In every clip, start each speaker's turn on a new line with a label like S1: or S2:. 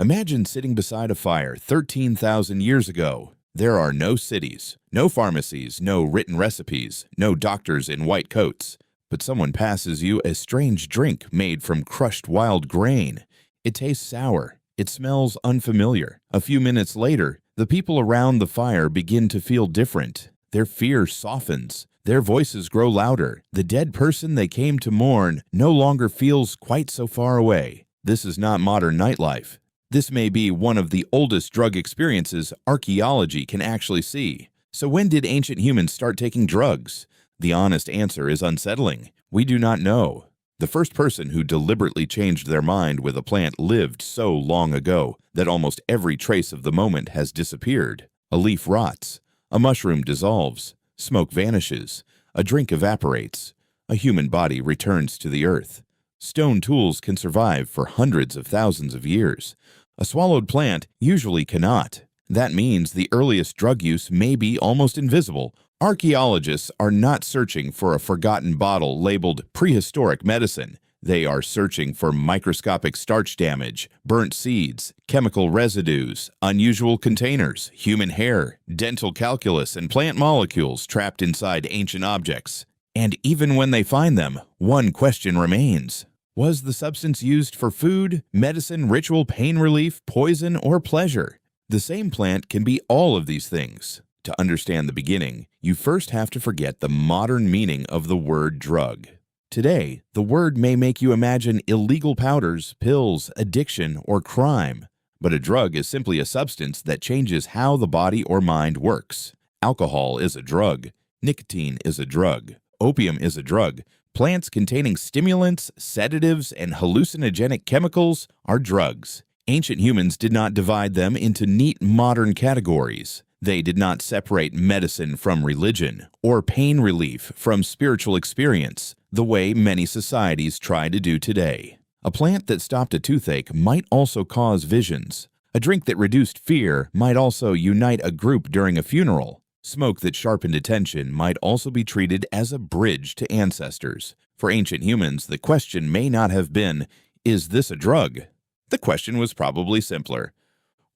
S1: Imagine sitting beside a fire 13,000 years ago. There are no cities, no pharmacies, no written recipes, no doctors in white coats. But someone passes you a strange drink made from crushed wild grain. It tastes sour. It smells unfamiliar. A few minutes later, the people around the fire begin to feel different. Their fear softens. Their voices grow louder. The dead person they came to mourn no longer feels quite so far away. This is not modern nightlife. This may be one of the oldest drug experiences archaeology can actually see. So when did ancient humans start taking drugs? The honest answer is unsettling. We do not know. The first person who deliberately changed their mind with a plant lived so long ago that almost every trace of the moment has disappeared. A leaf rots. A mushroom dissolves. Smoke vanishes. A drink evaporates. A human body returns to the earth. Stone tools can survive for hundreds of thousands of years. A swallowed plant usually cannot. That means the earliest drug use may be almost invisible. Archaeologists are not searching for a forgotten bottle labeled prehistoric medicine. They are searching for microscopic starch damage, burnt seeds, chemical residues, unusual containers, human hair, dental calculus, and plant molecules trapped inside ancient objects. And even when they find them, one question remains. Was the substance used for food, medicine, ritual, pain relief, poison, or pleasure? The same plant can be all of these things. To understand the beginning, you first have to forget the modern meaning of the word drug. Today, the word may make you imagine illegal powders, pills, addiction, or crime. But a drug is simply a substance that changes how the body or mind works. Alcohol is a drug. Nicotine is a drug. Opium is a drug. Plants containing stimulants, sedatives, and hallucinogenic chemicals are drugs. Ancient humans did not divide them into neat modern categories. They did not separate medicine from religion or pain relief from spiritual experience the way many societies try to do today. A plant that stopped a toothache might also cause visions. A drink that reduced fear might also unite a group during a funeral. Smoke that sharpened attention might also be treated as a bridge to ancestors. For ancient humans, the question may not have been, is this a drug? The question was probably simpler.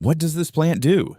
S1: What does this plant do?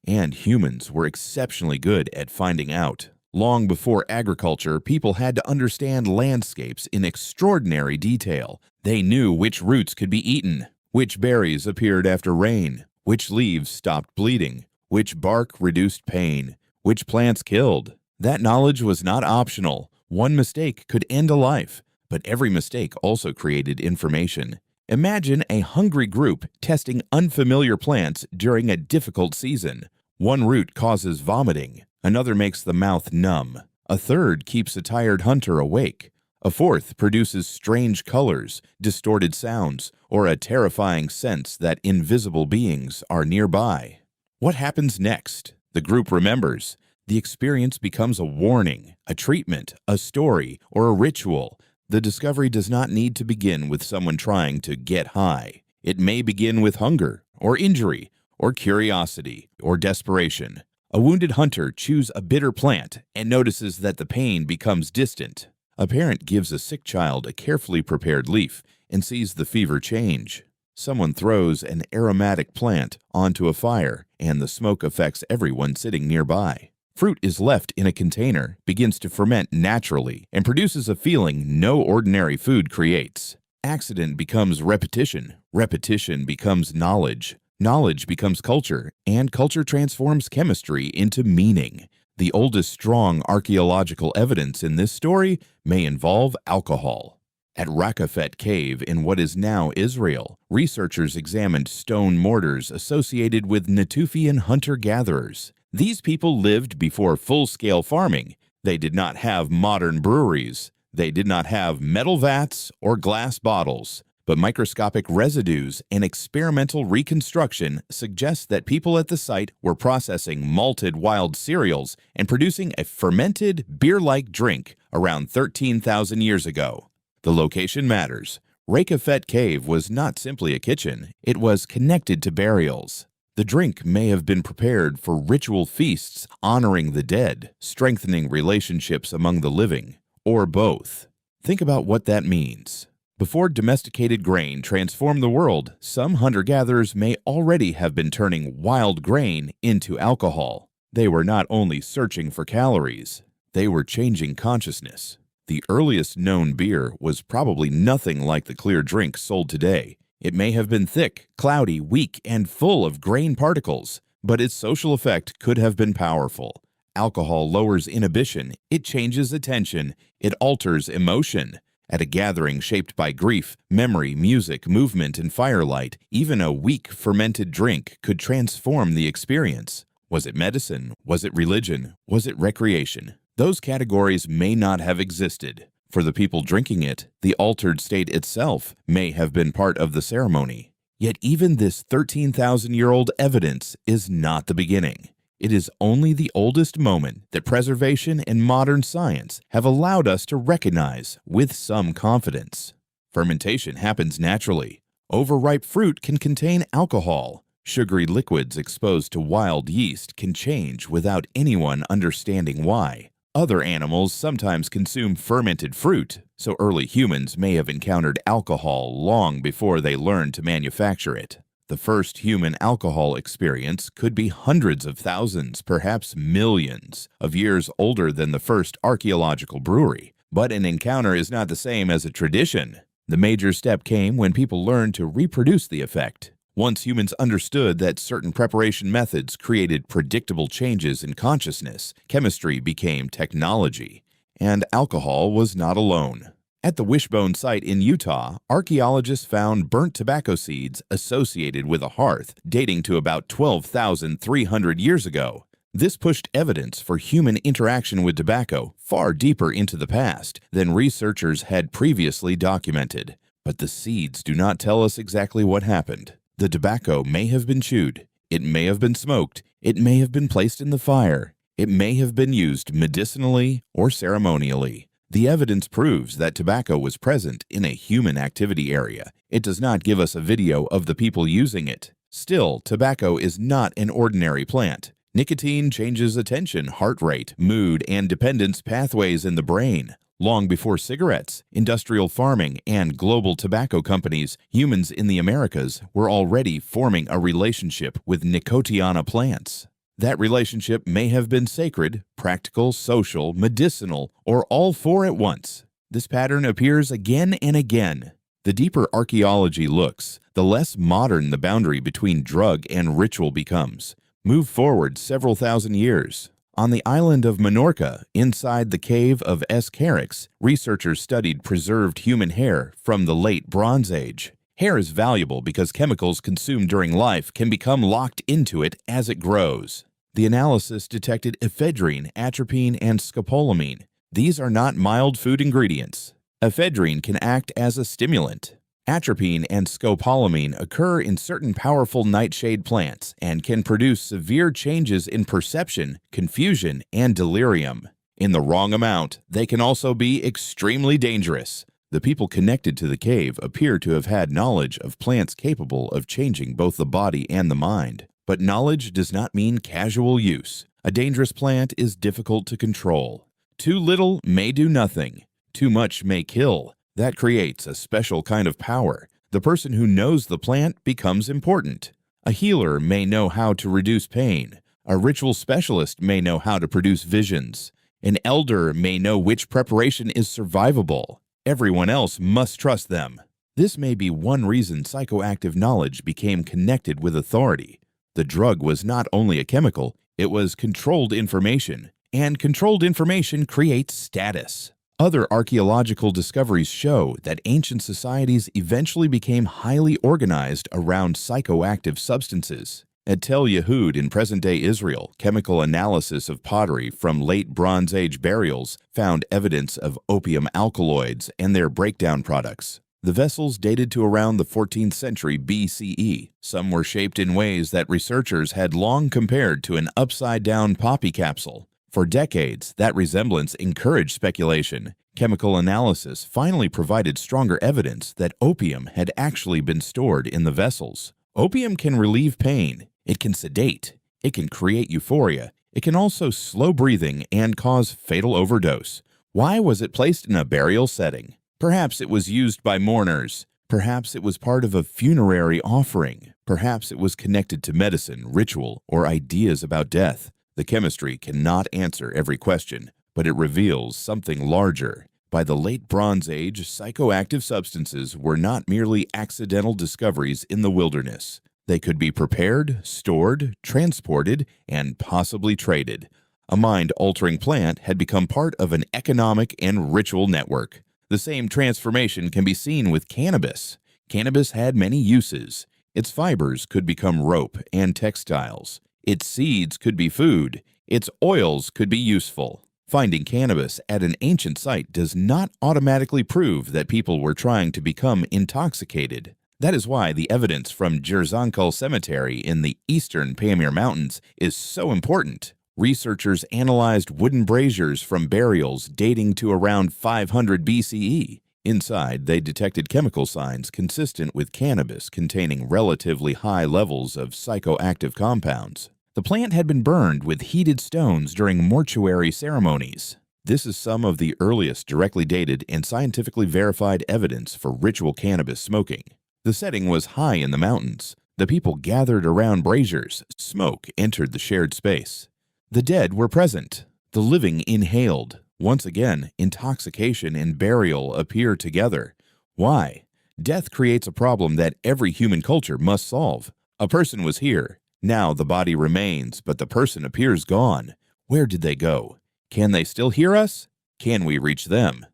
S1: And humans were exceptionally good at finding out. Long before agriculture, people had to understand landscapes in extraordinary detail. They knew which roots could be eaten, which berries appeared after rain, which leaves stopped bleeding, which bark reduced pain, which plants killed. That knowledge was not optional. One mistake could end a life, but every mistake also created information. Imagine a hungry group testing unfamiliar plants during a difficult season. One root causes vomiting, another makes the mouth numb, a third keeps a tired hunter awake, a fourth produces strange colors, distorted sounds, or a terrifying sense that invisible beings are nearby. What happens next? The group remembers. The experience becomes a warning, a treatment, a story, or a ritual. The discovery does not need to begin with someone trying to get high. It may begin with hunger, or injury, or curiosity, or desperation. A wounded hunter chews a bitter plant and notices that the pain becomes distant. A parent gives a sick child a carefully prepared leaf and sees the fever change. Someone throws an aromatic plant onto a fire, and the smoke affects everyone sitting nearby. Fruit is left in a container, begins to ferment naturally, and produces a feeling no ordinary food creates. Accident becomes repetition. Repetition becomes knowledge. Knowledge becomes culture, and culture transforms chemistry into meaning. The oldest strong archaeological evidence in this story may involve alcohol. At Rakafet Cave in what is now Israel, researchers examined stone mortars associated with Natufian hunter-gatherers. These people lived before full-scale farming. They did not have modern breweries. They did not have metal vats or glass bottles. But microscopic residues and experimental reconstruction suggest that people at the site were processing malted wild cereals and producing a fermented, beer-like drink around 13,000 years ago. The location matters. Rakafet Cave was not simply a kitchen, it was connected to burials. The drink may have been prepared for ritual feasts honoring the dead, strengthening relationships among the living, or both. Think about what that means. Before domesticated grain transformed the world, some hunter-gatherers may already have been turning wild grain into alcohol. They were not only searching for calories, they were changing consciousness. The earliest known beer was probably nothing like the clear drink sold today. It may have been thick, cloudy, weak, and full of grain particles, but its social effect could have been powerful. Alcohol lowers inhibition, it changes attention, it alters emotion. At a gathering shaped by grief, memory, music, movement, and firelight, even a weak fermented drink could transform the experience. Was it medicine? Was it religion? Was it recreation? Those categories may not have existed. For the people drinking it, the altered state itself may have been part of the ceremony. Yet even this 13,000-year-old evidence is not the beginning. It is only the oldest moment that preservation and modern science have allowed us to recognize with some confidence. Fermentation happens naturally. Overripe fruit can contain alcohol. Sugary liquids exposed to wild yeast can change without anyone understanding why. Other animals sometimes consume fermented fruit, so early humans may have encountered alcohol long before they learned to manufacture it. The first human alcohol experience could be hundreds of thousands, perhaps millions, of years older than the first archaeological brewery. But an encounter is not the same as a tradition. The major step came when people learned to reproduce the effect. Once humans understood that certain preparation methods created predictable changes in consciousness, chemistry became technology. And alcohol was not alone. At the Wishbone site in Utah, archaeologists found burnt tobacco seeds associated with a hearth dating to about 12,300 years ago. This pushed evidence for human interaction with tobacco far deeper into the past than researchers had previously documented. But the seeds do not tell us exactly what happened. The tobacco may have been chewed, it may have been smoked, it may have been placed in the fire, it may have been used medicinally or ceremonially. The evidence proves that tobacco was present in a human activity area. It does not give us a video of the people using it. Still, tobacco is not an ordinary plant. Nicotine changes attention, heart rate, mood, and dependence pathways in the brain. Long before cigarettes, industrial farming, and global tobacco companies, humans in the Americas were already forming a relationship with nicotiana plants. That relationship may have been sacred, practical, social, medicinal, or all four at once. This pattern appears again and again. The deeper archaeology looks, the less modern the boundary between drug and ritual becomes. Move forward several thousand years. On the island of Minorca, inside the cave of Escarix, researchers studied preserved human hair from the late Bronze Age. Hair is valuable because chemicals consumed during life can become locked into it as it grows. The analysis detected ephedrine, atropine, and scopolamine. These are not mild food ingredients. Ephedrine can act as a stimulant. Atropine and scopolamine occur in certain powerful nightshade plants and can produce severe changes in perception, confusion, and delirium. In the wrong amount, they can also be extremely dangerous. The people connected to the cave appear to have had knowledge of plants capable of changing both the body and the mind. But knowledge does not mean casual use. A dangerous plant is difficult to control. Too little may do nothing. Too much may kill. That creates a special kind of power. The person who knows the plant becomes important. A healer may know how to reduce pain. A ritual specialist may know how to produce visions. An elder may know which preparation is survivable. Everyone else must trust them. This may be one reason psychoactive knowledge became connected with authority. The drug was not only a chemical, it was controlled information, and controlled information creates status. Other archaeological discoveries show that ancient societies eventually became highly organized around psychoactive substances. At Tel Yehud in present-day Israel, chemical analysis of pottery from late Bronze Age burials found evidence of opium alkaloids and their breakdown products. The vessels dated to around the 14th century BCE. Some were shaped in ways that researchers had long compared to an upside-down poppy capsule. For decades, that resemblance encouraged speculation. Chemical analysis finally provided stronger evidence that opium had actually been stored in the vessels. Opium can relieve pain, it can sedate, it can create euphoria, it can also slow breathing and cause fatal overdose. Why was it placed in a burial setting? Perhaps it was used by mourners. Perhaps it was part of a funerary offering. Perhaps it was connected to medicine, ritual, or ideas about death. The chemistry cannot answer every question, but it reveals something larger. By the late Bronze Age, psychoactive substances were not merely accidental discoveries in the wilderness. They could be prepared, stored, transported, and possibly traded. A mind-altering plant had become part of an economic and ritual network. The same transformation can be seen with cannabis. Cannabis had many uses. Its fibers could become rope and textiles. Its seeds could be food. Its oils could be useful. Finding cannabis at an ancient site does not automatically prove that people were trying to become intoxicated. That is why the evidence from Jerzankal Cemetery in the eastern Pamir Mountains is so important. Researchers analyzed wooden braziers from burials dating to around 500 BCE. Inside, they detected chemical signs consistent with cannabis containing relatively high levels of psychoactive compounds. The plant had been burned with heated stones during mortuary ceremonies. This is some of the earliest directly dated and scientifically verified evidence for ritual cannabis smoking. The setting was high in the mountains. The people gathered around braziers. Smoke entered the shared space. The dead were present. The living inhaled. Once again, intoxication and burial appear together. Why? Death creates a problem that every human culture must solve. A person was here. Now the body remains, but the person appears gone. Where did they go? Can they still hear us? Can we reach them?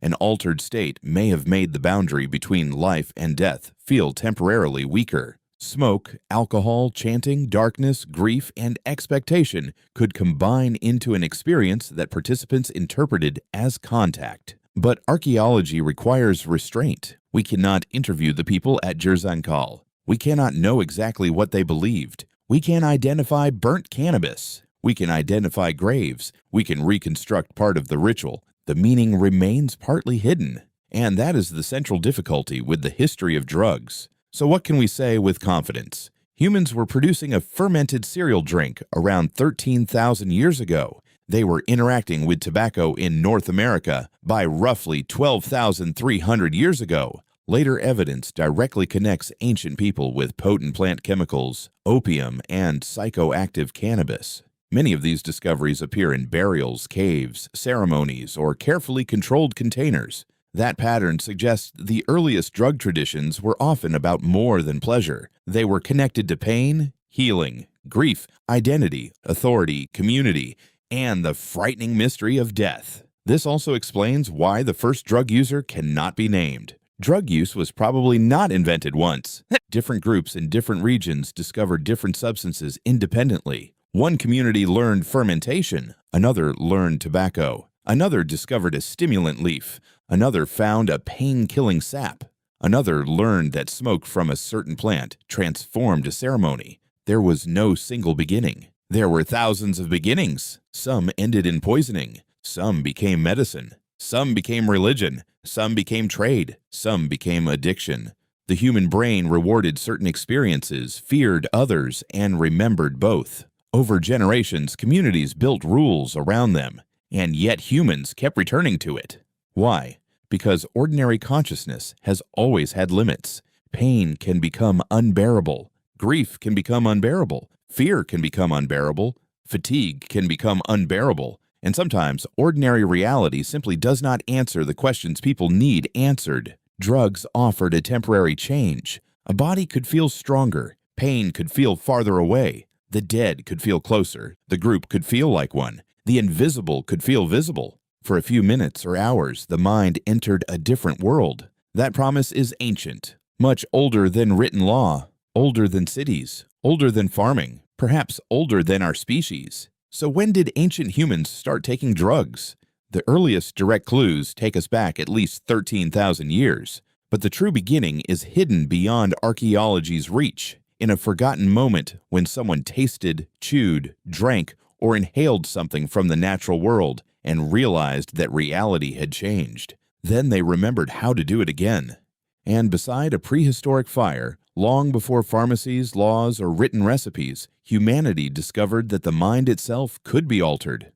S1: An altered state may have made the boundary between life and death feel temporarily weaker. Smoke, alcohol, chanting, darkness, grief, and expectation could combine into an experience that participants interpreted as contact. But archaeology requires restraint. We cannot interview the people at Jerzankal. We cannot know exactly what they believed. We can identify burnt cannabis. We can identify graves. We can reconstruct part of the ritual. The meaning remains partly hidden. And that is the central difficulty with the history of drugs. So what can we say with confidence? Humans were producing a fermented cereal drink around 13,000 years ago. They were interacting with tobacco in North America by roughly 12,300 years ago. Later evidence directly connects ancient people with potent plant chemicals, opium, and psychoactive cannabis. Many of these discoveries appear in burials, caves, ceremonies, or carefully controlled containers. That pattern suggests the earliest drug traditions were often about more than pleasure. They were connected to pain, healing, grief, identity, authority, community, and the frightening mystery of death. This also explains why the first drug user cannot be named. Drug use was probably not invented once. Different groups in different regions discovered different substances independently. One community learned fermentation, another learned tobacco, another discovered a stimulant leaf, another found a pain-killing sap, another learned that smoke from a certain plant transformed a ceremony. There was no single beginning. There were thousands of beginnings. Some ended in poisoning. Some became medicine. Some became religion. Some became trade. Some became addiction. The human brain rewarded certain experiences, feared others, and remembered both. Over generations, communities built rules around them, and yet humans kept returning to it. Why? Because ordinary consciousness has always had limits. Pain can become unbearable. Grief can become unbearable. Fear can become unbearable. Fatigue can become unbearable. And sometimes ordinary reality simply does not answer the questions people need answered. Drugs offered a temporary change. A body could feel stronger. Pain could feel farther away. The dead could feel closer. The group could feel like one. The invisible could feel visible. For a few minutes or hours, the mind entered a different world. That promise is ancient, much older than written law, older than cities, older than farming, perhaps older than our species. So when did ancient humans start taking drugs? The earliest direct clues take us back at least 13,000 years, but the true beginning is hidden beyond archaeology's reach, in a forgotten moment when someone tasted, chewed, drank, or inhaled something from the natural world and realized that reality had changed. Then they remembered how to do it again. And beside a prehistoric fire, long before pharmacies, laws, or written recipes, humanity discovered that the mind itself could be altered.